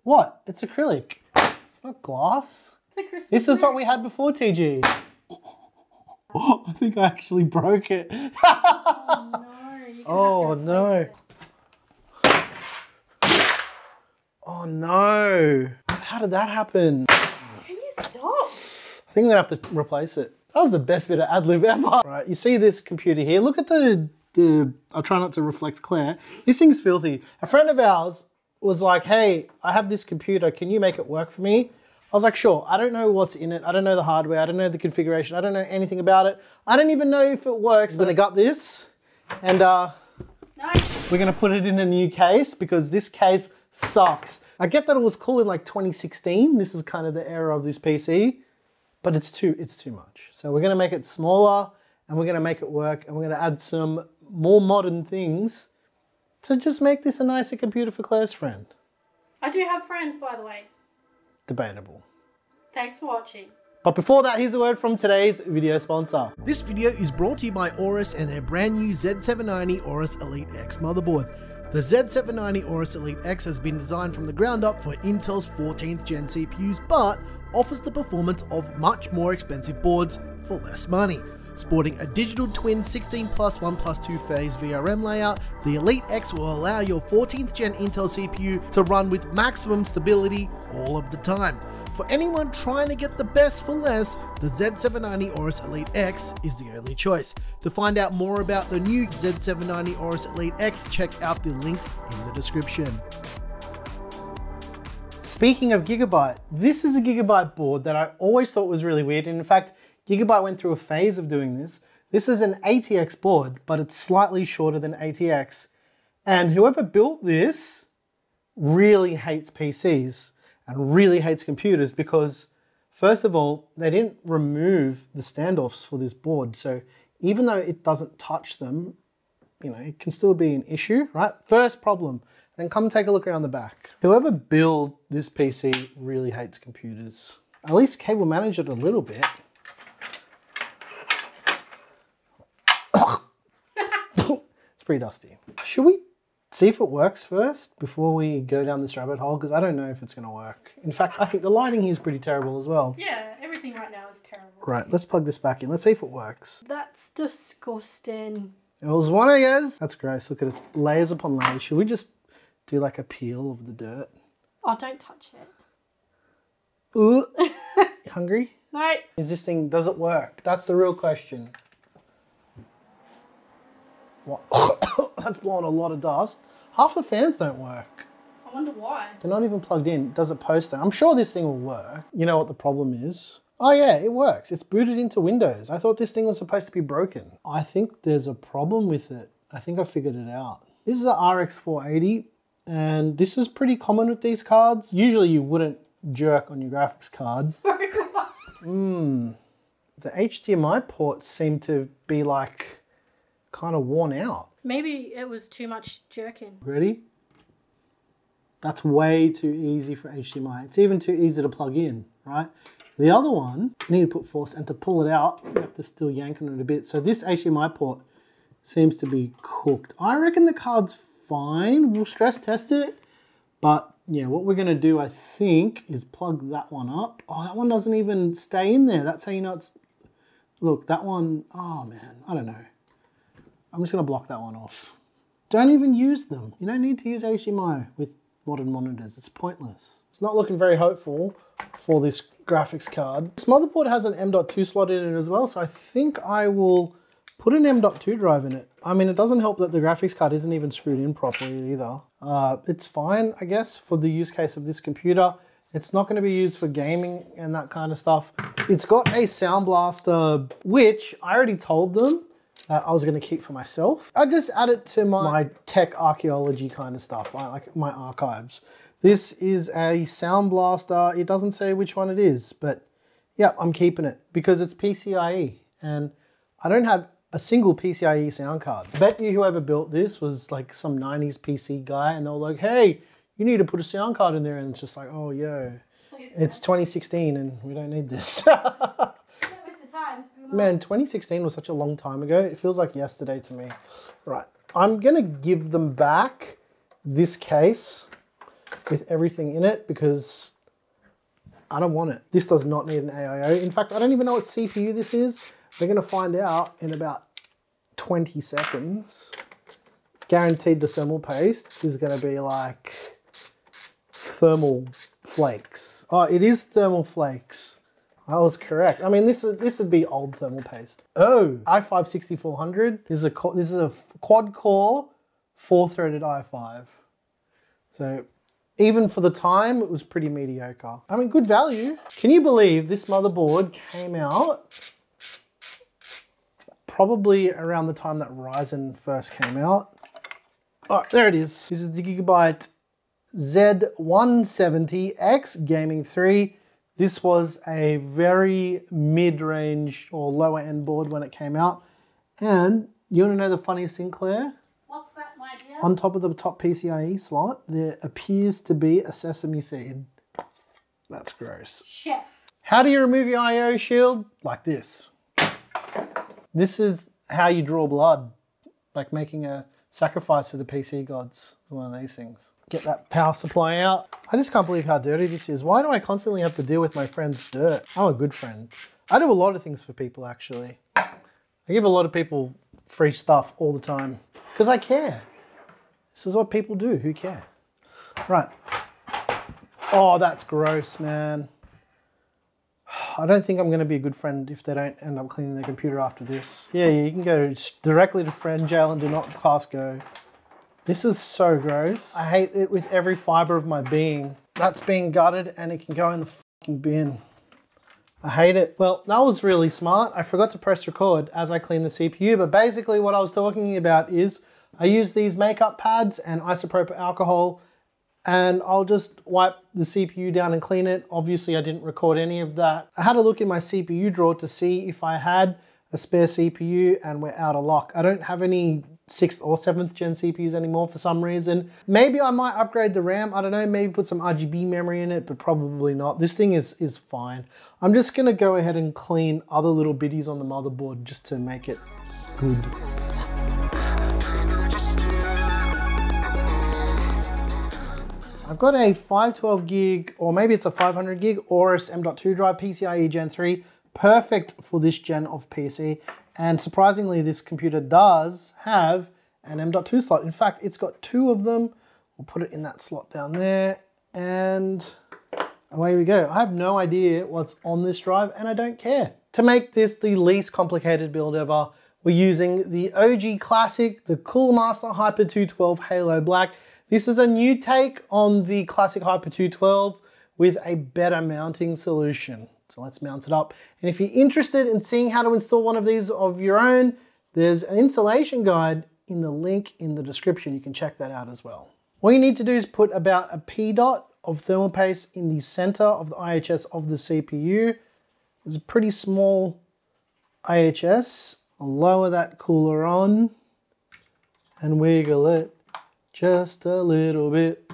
What? It's acrylic. It's not glass. It's a This is what we had before, TG. Oh, I think I actually broke it. Oh no. Oh no. Oh no. How did that happen? Can you stop? I think I'm gonna have to replace it. That was the best bit of ad-lib ever. Right, you see this computer here? Look at the I'll try not to reflect Claire. This thing's filthy. A friend of ours was like, hey, I have this computer, can you make it work for me? I was like, sure. I don't know what's in it. I don't know the hardware. I don't know the configuration. I don't know anything about it. I don't even know if it works, but I got this. And Nice. we're gonna put it in a new case because this case sucks. I get that it was cool in like 2016. This is kind of the era of this PC, but it's too much. So we're gonna make it smaller and we're gonna make it work and we're gonna add some more modern things to just make this a nicer computer for Claire's friend. I do have friends, by the way. Debatable. Thanks for watching. But before that, here's a word from today's video sponsor. This video is brought to you by Aorus and their brand new Z790 Aorus Elite X motherboard. The Z790 Aorus Elite X has been designed from the ground up for Intel's 14th gen CPUs, but offers the performance of much more expensive boards for less money. Sporting a digital twin 16+1+2 phase VRM layout, the Elite X will allow your 14th gen Intel CPU to run with maximum stability all of the time. For anyone trying to get the best for less, the Z790 Aorus Elite X is the only choice. To find out more about the new Z790 Aorus Elite X, check out the links in the description. Speaking of Gigabyte, this is a Gigabyte board that I always thought was really weird. In fact, Gigabyte went through a phase of doing this. This is an ATX board, but it's slightly shorter than ATX. And whoever built this really hates PCs and really hates computers because, first of all, they didn't remove the standoffs for this board. So even though it doesn't touch them, you know, it can still be an issue, right? First problem. Then come take a look around the back. Whoever built this PC really hates computers. At least cable manage it a little bit. It's pretty dusty. Should we see if it works first before we go down this rabbit hole? Because I don't know if it's gonna work. In fact, I think the lighting here is pretty terrible as well. Yeah, everything right now is terrible. Right, let's plug this back in. Let's see if it works. That's disgusting. It was one, I guess. That's gross. Look at it, layers upon layers. Should we just do like a peel of the dirt? Oh, don't touch it. Ooh. Hungry? No. Is this thing, does it work? That's the real question. What? That's blowing a lot of dust. Half the fans don't work. I wonder why. They're not even plugged in. Does it post that? I'm sure this thing will work. You know what the problem is? Oh yeah, it works. It's booted into Windows. I thought this thing was supposed to be broken. I think there's a problem with it. I think I figured it out. This is an RX 480, and this is pretty common with these cards. Usually you wouldn't jerk on your graphics cards. The HDMI ports seem to be like kind of worn out. Maybe it was too much jerking. Ready? That's way too easy for HDMI. It's even too easy to plug in, right? The other one, you need to put force, and to pull it out, you have to still yank on it a bit. So this HDMI port seems to be cooked. I reckon the card's fine. We'll stress test it. But yeah, what we're gonna do, I think, is plug that one up. Oh, that one doesn't even stay in there. That's how you know it's, look, that one, oh man, I don't know. I'm just gonna block that one off. Don't even use them. You don't need to use HDMI with modern monitors. It's pointless. It's not looking very hopeful for this graphics card. This motherboard has an M.2 slot in it as well, so I think I will put an M.2 drive in it. I mean, it doesn't help that the graphics card isn't even screwed in properly either. It's fine, I guess, for the use case of this computer. It's not gonna be used for gaming and that kind of stuff. It's got a sound blaster, which I already told them I was gonna keep for myself. I just add it to my tech archaeology kind of stuff, like my archives. This is a sound blaster. It doesn't say which one it is, but yeah, I'm keeping it because it's PCIe and I don't have a single PCIe sound card. I bet you whoever built this was like some 90s PC guy and they were like, hey, you need to put a sound card in there, and it's just like, oh, yo, it's 2016 and we don't need this. Man, 2016 was such a long time ago. It feels like yesterday to me. Right, I'm gonna give them back this case with everything in it because I don't want it. This does not need an AIO. In fact, I don't even know what CPU this is. We're gonna find out in about 20 seconds. Guaranteed the thermal paste is gonna be like thermal flakes. Oh, it is thermal flakes. I was correct. I mean, this would be old thermal paste. Oh, i5 6400 is a quad core 4-threaded i5. So even for the time, it was pretty mediocre. I mean, good value. Can you believe this motherboard came out probably around the time that Ryzen first came out? Oh, there it is. This is the Gigabyte Z170X Gaming 3. This was a very mid-range or lower end board when it came out. And you wanna know the funniest thing, Claire? What's that, my dear? On top of the top PCIe slot, there appears to be a sesame seed. That's gross. Chef. How do you remove your IO shield? Like this. This is how you draw blood. Like making a sacrifice to the PC gods. One of these things. Get that power supply out. I just can't believe how dirty this is. Why do I constantly have to deal with my friend's dirt? I'm a good friend. I do a lot of things for people, actually. I give a lot of people free stuff all the time because I care. This is what people do who care. Right. Oh, that's gross, man. I don't think I'm going to be a good friend if they don't end up cleaning their computer after this. Yeah, you can go directly to friend jail and do not pass go. This is so gross. I hate it with every fiber of my being. That's being gutted and it can go in the fucking bin. I hate it. Well, that was really smart. I forgot to press record as I cleaned the CPU, but basically what I was talking about is I use these makeup pads and isopropyl alcohol and I'll just wipe the CPU down and clean it. Obviously, I didn't record any of that. I had a look in my CPU drawer to see if I had a spare CPU and we're out of luck. I don't have any 6th or 7th gen CPUs anymore for some reason. Maybe I might upgrade the RAM. I don't know, maybe put some RGB memory in it, but probably not. This thing is fine. I'm just gonna go ahead and clean other little bitties on the motherboard just to make it good. I've got a 512 gig, or maybe it's a 500 gig Aorus M.2 drive, PCIe Gen 3, perfect for this gen of PC. And surprisingly, this computer does have an M.2 slot. In fact, it's got 2 of them. We'll put it in that slot down there, and away we go. I have no idea what's on this drive, and I don't care. To make this the least complicated build ever, we're using the OG classic, the Coolmaster Hyper 212 Halo Black. This is a new take on the classic Hyper 212 with a better mounting solution. So let's mount it up. And if you're interested in seeing how to install one of these of your own, there's an installation guide in the link in the description. You can check that out as well. All you need to do is put about a P dot of thermal paste in the center of the IHS of the CPU. There's a pretty small IHS. I'll lower that cooler on and wiggle it just a little bit.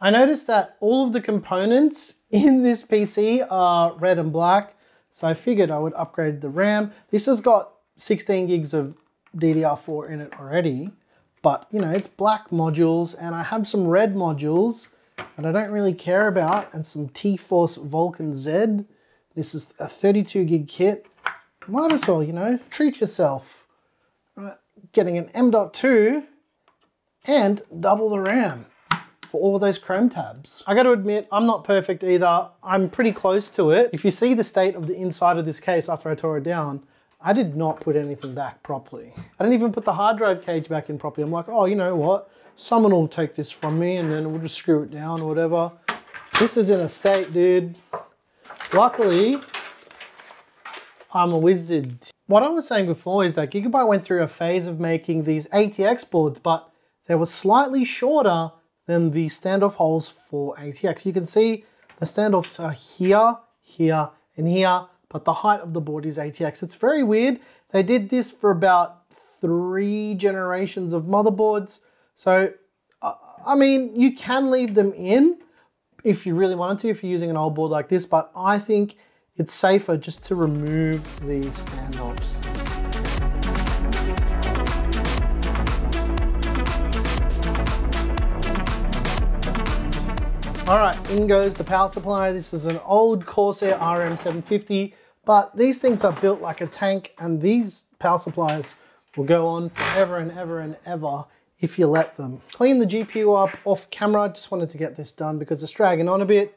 I noticed that all of the components in this PC are red and black, so I figured I would upgrade the RAM. This has got 16 gigs of DDR4 in it already, but you know, it's black modules and I have some red modules that I don't really care about and some T-Force Vulcan Z. This is a 32 gig kit. Might as well, you know, treat yourself. Right. Getting an M.2 and double the RAM for all of those Chrome tabs. I gotta admit, I'm not perfect either. I'm pretty close to it. If you see the state of the inside of this case after I tore it down, I did not put anything back properly. I didn't even put the hard drive cage back in properly. I'm like, oh, you know what? Someone will take this from me and then we'll just screw it down or whatever. This is in a state, dude. Luckily, I'm a wizard. What I was saying before is that Gigabyte went through a phase of making these ATX boards, but they were slightly shorter than the standoff holes for ATX. You can see the standoffs are here, here, and here, but the height of the board is ATX. It's very weird. They did this for about 3 generations of motherboards. So, I mean, you can leave them in if you really wanted to, if you're using an old board like this, but I think it's safer just to remove these standoffs. All right, in goes the power supply. This is an old Corsair RM750, but these things are built like a tank, and these power supplies will go on forever and ever and ever if you let them. Clean the GPU up off camera. Just wanted to get this done because it's dragging on a bit.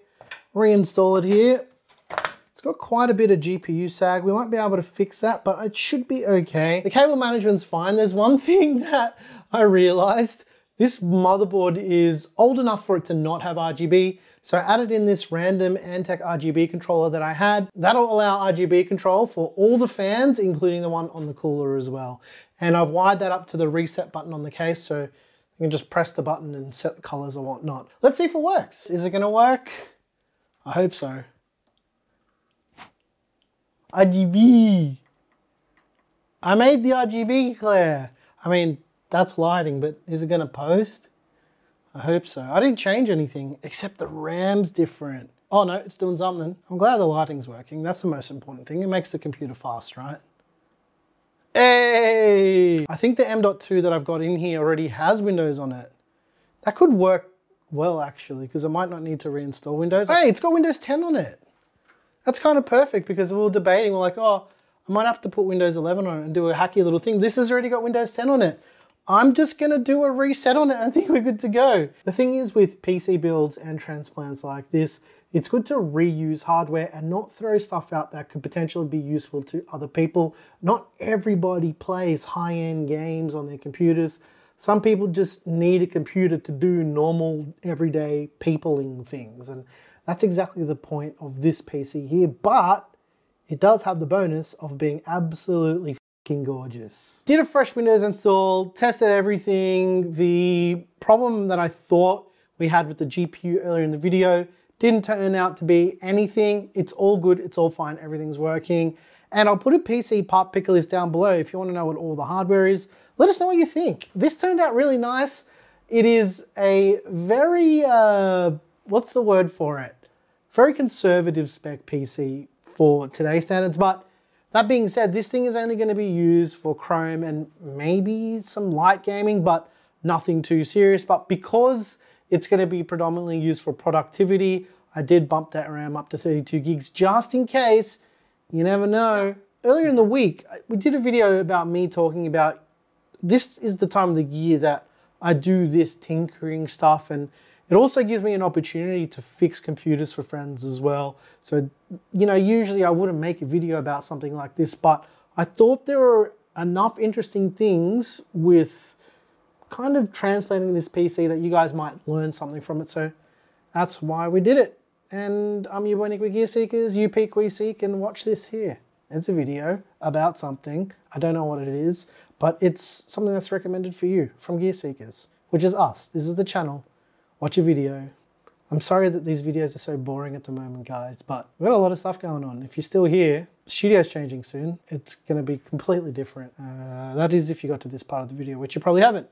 Reinstall it here. It's got quite a bit of GPU sag. We won't be able to fix that, but it should be okay. The cable management's fine. There's one thing that I realized. This motherboard is old enough for it to not have RGB. So I added in this random Antec RGB controller that I had. That'll allow RGB control for all the fans, including the one on the cooler as well. And I've wired that up to the reset button on the case, so you can just press the button and set the colors or whatnot. Let's see if it works. Is it gonna work? I hope so. RGB. I made the RGB clear. I mean, that's lighting, but is it gonna post? I hope so. I didn't change anything, except the RAM's different. Oh no, it's doing something. I'm glad the lighting's working. That's the most important thing. It makes the computer fast, right? Hey! I think the M.2 that I've got in here already has Windows on it. That could work well, actually, because I might not need to reinstall Windows. Hey, it's got Windows 10 on it. That's kind of perfect because we were debating, we're like, oh, I might have to put Windows 11 on it and do a hacky little thing. This has already got Windows 10 on it. I'm just gonna do a reset on it and I think we're good to go. The thing is with PC builds and transplants like this, it's good to reuse hardware and not throw stuff out that could potentially be useful to other people. Not everybody plays high-end games on their computers. Some people just need a computer to do normal, everyday peopling things. And that's exactly the point of this PC here, but it does have the bonus of being absolutely gorgeous. Did a fresh Windows install, tested everything. The problem that I thought we had with the GPU earlier in the video didn't turn out to be anything. It's all good, it's all fine, everything's working. And I'll put a PC part picker list down below if you want to know what all the hardware is. Let us know what you think. This turned out really nice. It is a very, what's the word for it? Very conservative spec PC for today's standards, but that being said, this thing is only going to be used for Chrome and maybe some light gaming, but nothing too serious. But because it's going to be predominantly used for productivity, I did bump that RAM up to 32 gigs just in case. You never know. Earlier in the week, we did a video about me talking about this is the time of the year that I do this tinkering stuff, and it also gives me an opportunity to fix computers for friends as well. So, you know, usually I wouldn't make a video about something like this, but I thought there were enough interesting things with kind of transplanting this PC that you guys might learn something from it. So that's why we did it. And I'm your boy Nick with Gear Seekers. You peek, we seek, and watch this here. It's a video about something. I don't know what it is, but it's something that's recommended for you from Gear Seekers, which is us. This is the channel. Watch a video. I'm sorry that these videos are so boring at the moment, guys, but we've got a lot of stuff going on. If you're still here, the studio's changing soon. It's going to be completely different. That is if you got to this part of the video, which you probably haven't.